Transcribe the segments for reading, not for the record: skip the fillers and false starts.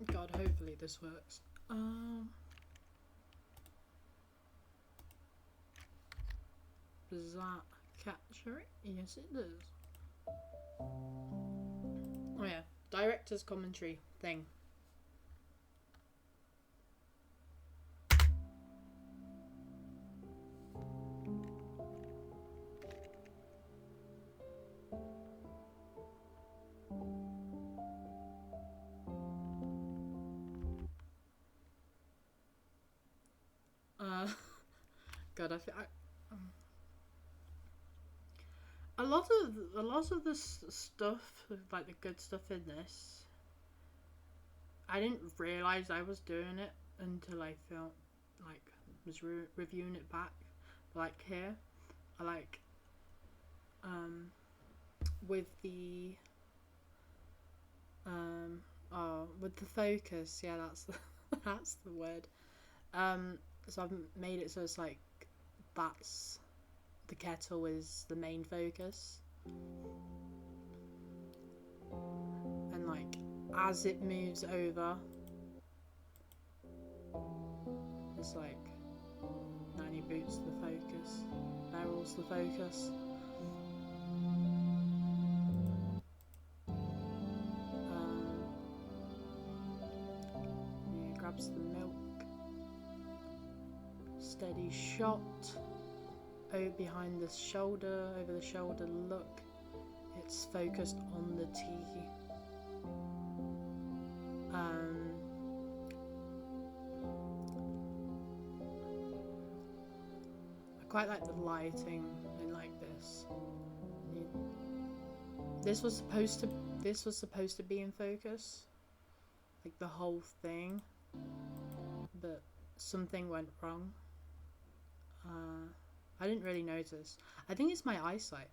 God, hopefully this works. Does that capture it? Yes, it does. Oh yeah, director's commentary thing. God, a lot of the stuff, like the good stuff in this, I didn't realize I was doing it until I felt like was reviewing it back. Like here, I like with the with the focus. Yeah, that's the that's the word. So I've made it so it's like that's the kettle is the main focus, and like as it moves over, it's like Nanny Boots the focus, Meryl's the focus. He grabs the milk. Steady shot. Oh, behind the shoulder, over the shoulder look. It's focused on the tea. I quite like the lighting in like this. This was supposed to be in focus, like the whole thing, but something went wrong. I didn't really notice. I think it's my eyesight,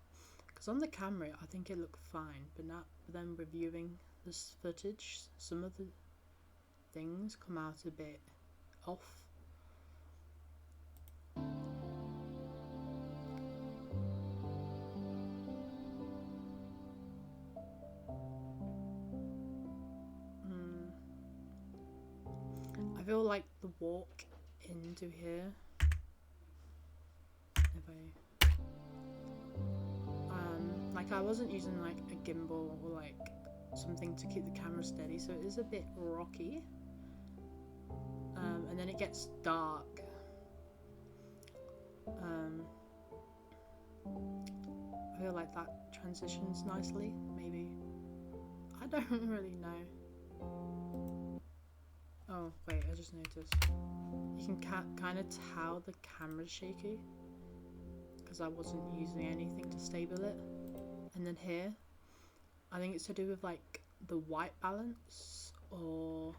because on the camera I think it looked fine, but then reviewing this footage, some of the things come out a bit off. I feel like the walk into here, if like I wasn't using like a gimbal or like something to keep the camera steady, so it is a bit rocky. And then it gets dark. I feel like that transitions nicely, maybe. I don't really know. Oh, wait, I just noticed. You can kind of tell the camera's shaky, because I wasn't using anything to stable it. And then here, I think it's to do with like the white balance, or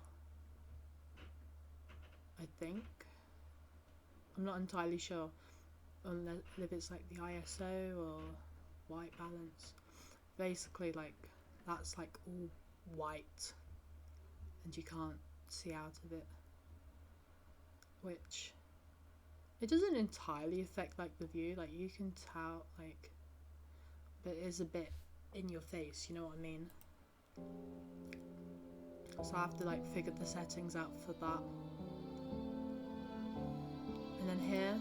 I think. I'm not entirely sure if it's like the ISO or white balance. Basically, like that's like all white and you can't see out of it, which it doesn't entirely affect like the view, like you can tell, like, but it is a bit in your face, you know what I mean? So I have to like figure the settings out for that. And then here,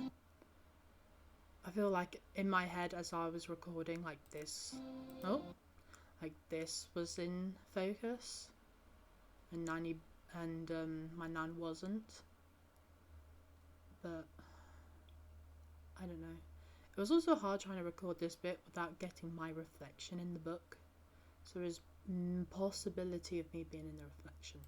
I feel like in my head as I was recording, like this, like this was in focus, and my nan wasn't. But I don't know. It was also hard trying to record this bit without getting my reflection in the book. So there is possibility of me being in the reflection.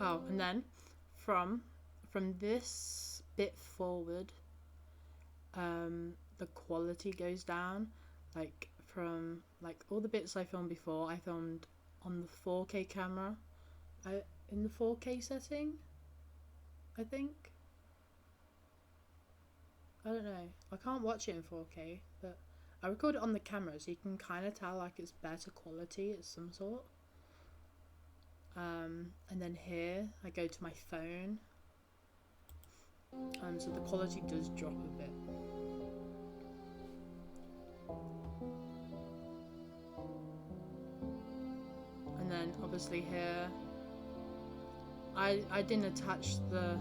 Oh, and then from this bit forward, the quality goes down. Like from like all the bits I filmed before, I filmed on the 4K camera, in the 4K setting, I think. I don't know. I can't watch it in 4K, but I record it on the camera, so you can kind of tell like it's better quality, it's some sort. And then here I go to my phone, so the quality does drop a bit. And then obviously here I didn't attach the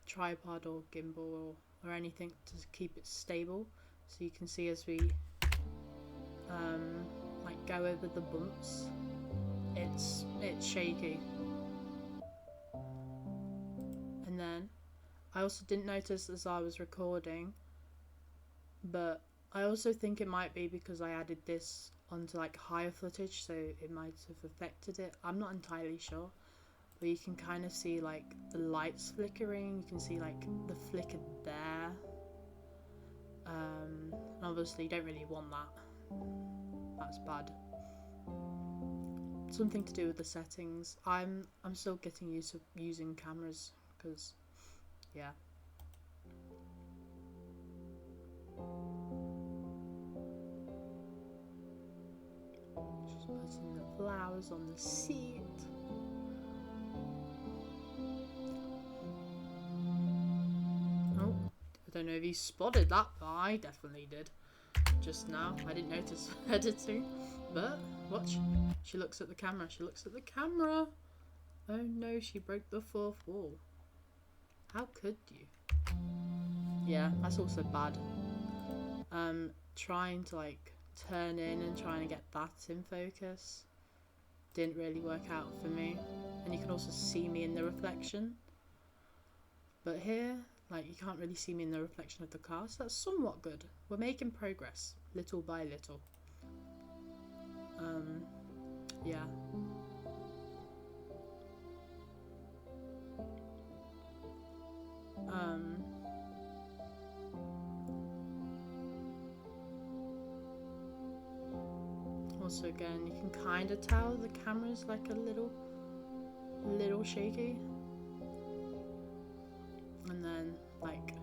tripod or gimbal or anything to keep it stable, so you can see as we like go over the bumps, it's shaky. And then I also didn't notice as I was recording, but I also think it might be because I added this onto like higher footage, so it might have affected it. I'm not entirely sure, but you can kind of see like the lights flickering, you can see like the flicker there. Obviously you don't really want that, that's bad. Something to do with the settings. I'm still getting used to using cameras, because yeah. Just putting the flowers on the seat. Oh, I don't know if you spotted that, but I definitely did just now. I didn't notice editing, but watch. She looks at the camera. She looks at the camera. Oh no, she broke the fourth wall. How could you? Yeah, that's also bad. Trying to like turn in and trying to get that in focus didn't really work out for me. And you can also see me in the reflection. But here, like, you can't really see me in the reflection of the car, so that's somewhat good. We're making progress, little by little. Yeah. Also, again, you can kind of tell the camera's like a little shaky. And then, like,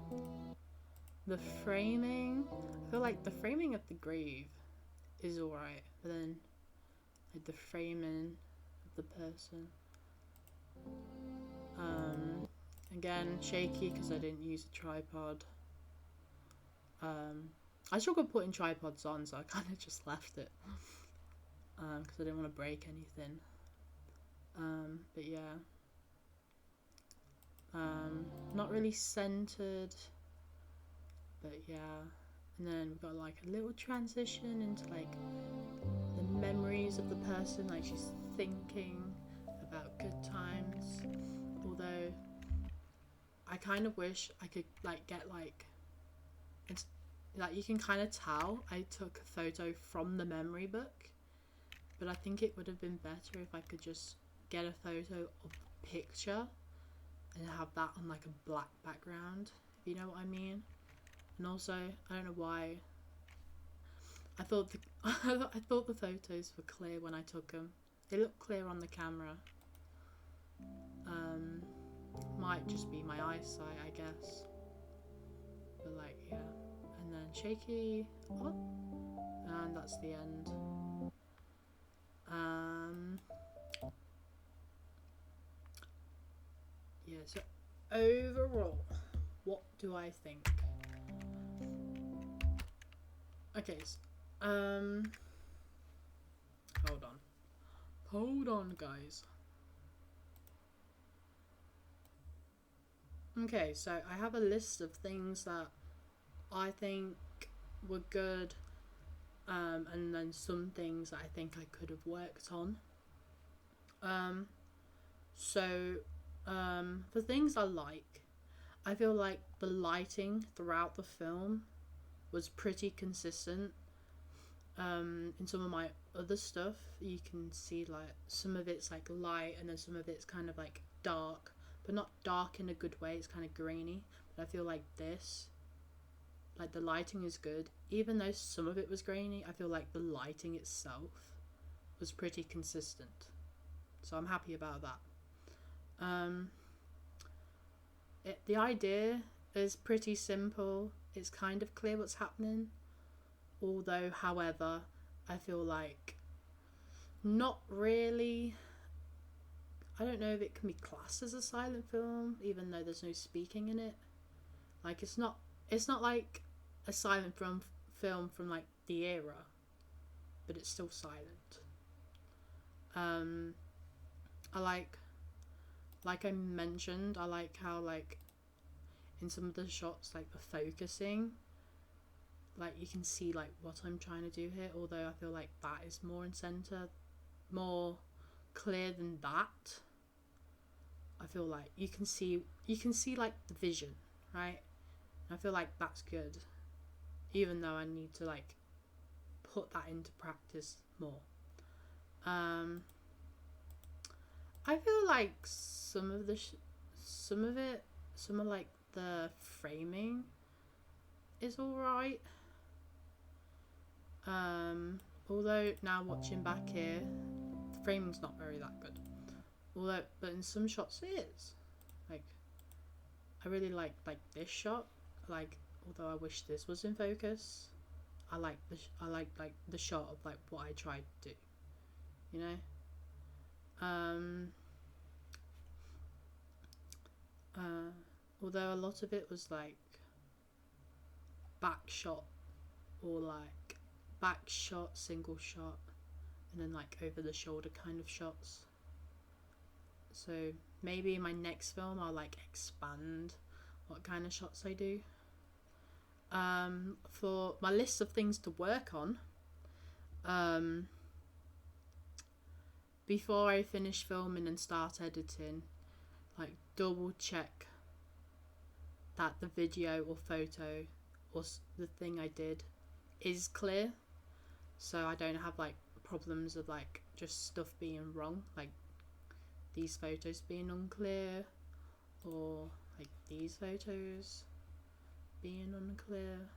the framing, I feel like the framing of the grave is alright, but then like the framing of the person, again shaky because I didn't use a tripod. I struggle putting tripods on, so I kind of just left it because I didn't want to break anything. But yeah, not really centered, but yeah. And then we've got like a little transition into like the memories of the person, like she's thinking about good times. Although I kind of wish I could like get like, it's like you can kind of tell I took a photo from the memory book, but I think it would have been better if I could just get a photo of the picture and have that on like a black background, if you know what I mean. And also, I don't know why, I thought the photos were clear when I took them. They look clear on the camera. Might just be my eyesight, I guess. But like, yeah. And then shaky up, and that's the end. Yeah, so overall, what do I think? Okay, so, hold on guys. Okay, so I have a list of things that I think were good, and then some things that I think I could have worked on. For things I like, I feel like the lighting throughout the film was pretty consistent. In some of my other stuff, you can see like some of it's like light and then some of it's kind of like dark, but not dark in a good way, it's kind of grainy. But I feel like this, like the lighting is good. Even though some of it was grainy, I feel like the lighting itself was pretty consistent. So I'm happy about that. The idea is pretty simple. It's kind of clear what's happening. Although, however, I feel like not really. I don't know if it can be classed as a silent film, even though there's no speaking in it. Like it's not like a silent film from like the era, but it's still silent. I like I mentioned, I like how like in some of the shots like the focusing, like you can see like what I'm trying to do here, although I feel like that is more in center, more clear than that. I feel like you can see like the vision, right? I feel like that's good, even though I need to like put that into practice more. I feel like some of like the framing is alright. Although now watching back here, the framing's not very that good. Although, but in some shots it is. Like, I really like this shot. Like, although I wish this was in focus, I like the shot of like what I tried to do. You know. Although a lot of it was like back shot or like back shot, single shot, and then like over the shoulder kind of shots. So maybe in my next film I'll like expand what kind of shots I do. For my list of things to work on, before I finish filming and start editing, like double check that the video or photo or the thing I did is clear, so I don't have like problems of like just stuff being wrong, like these photos being unclear or like these photos being unclear.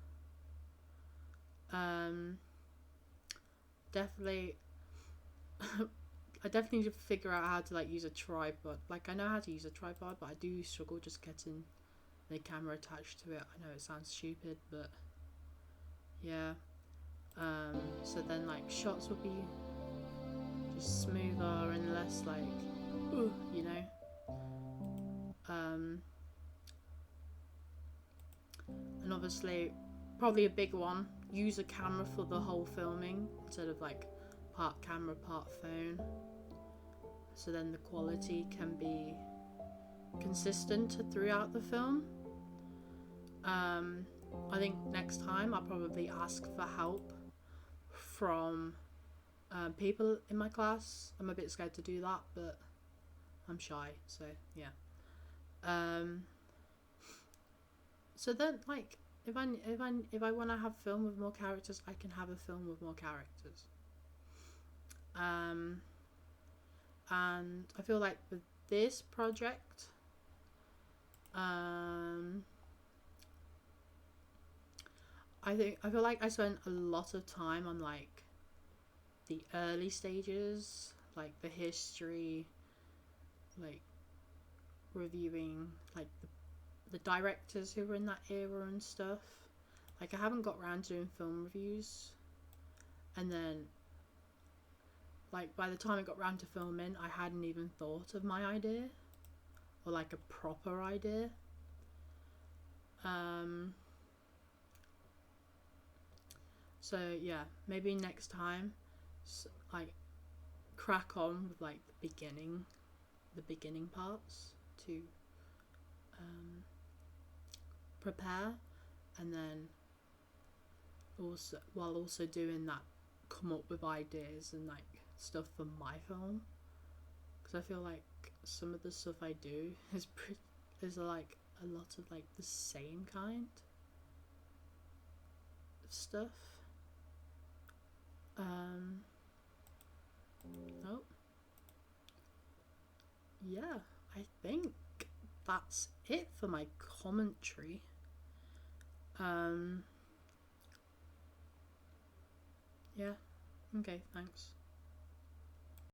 Definitely I definitely need to figure out how to like use a tripod. Like I know how to use a tripod, but I do struggle just getting the camera attached to it. I know it sounds stupid, but yeah. So then like shots would be just smoother and less like, you know. And obviously, probably a big one, use a camera for the whole filming instead of like part camera, part phone. So then the quality can be consistent throughout the film. I think next time I'll probably ask for help from people in my class. I'm a bit scared to do that, but I'm shy, so yeah. So then, like, if I want to have a film with more characters, I can have a film with more characters. And I feel like with this project, I feel like I spent a lot of time on like the early stages, like the history, like reviewing like the directors who were in that era and stuff. Like I haven't got around to doing film reviews, and then like by the time I got around to filming, I hadn't even thought of my idea or like a proper idea. So yeah, maybe next time, like crack on with like the beginning parts to prepare, and then also while also doing that, come up with ideas and like stuff for my film, because I feel like some of the stuff I do is like a lot of like the same kind of stuff. Oh yeah, I think that's it for my commentary. Yeah, okay, thanks.